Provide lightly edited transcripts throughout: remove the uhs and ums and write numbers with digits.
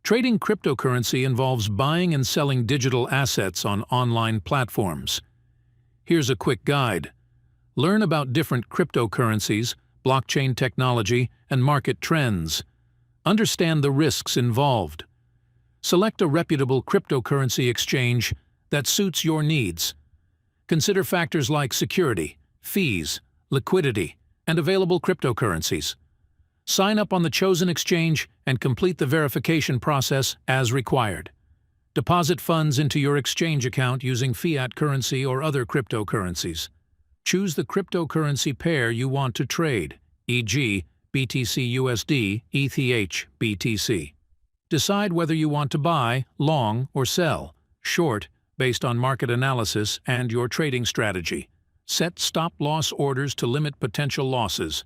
Trading cryptocurrency involves buying and selling digital assets on online platforms. Here's a quick guide. Learn about different cryptocurrencies, blockchain technology, and market trends. Understand the risks involved. Select a reputable cryptocurrency exchange that suits your needs. Consider factors like security, fees, liquidity, and available cryptocurrencies. Sign up on the chosen exchange and complete the verification process as required. Deposit funds into your exchange account using fiat currency or other cryptocurrencies. Choose the cryptocurrency pair you want to trade, e.g., BTC/USD, ETH/BTC. Decide whether you want to buy, long, or sell, short, based on market analysis and your trading strategy. Set stop-loss orders to limit potential losses.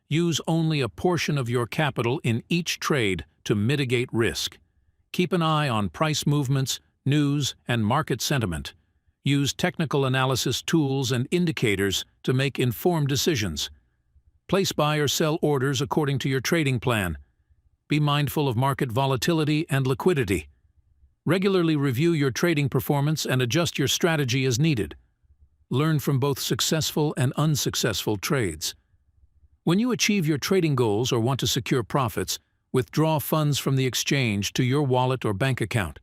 Use only a portion of your capital in each trade to mitigate risk. Keep an eye on price movements, news, and market sentiment. Use technical analysis tools and indicators to make informed decisions. Place buy or sell orders according to your trading plan. Be mindful of market volatility and liquidity. Regularly review your trading performance and adjust your strategy as needed. Learn from both successful and unsuccessful trades. When you achieve your trading goals or want to secure profits, withdraw funds from the exchange to your wallet or bank account.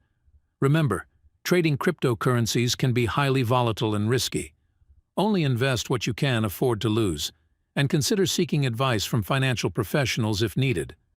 Remember, trading cryptocurrencies can be highly volatile and risky. Only invest what you can afford to lose, and consider seeking advice from financial professionals if needed.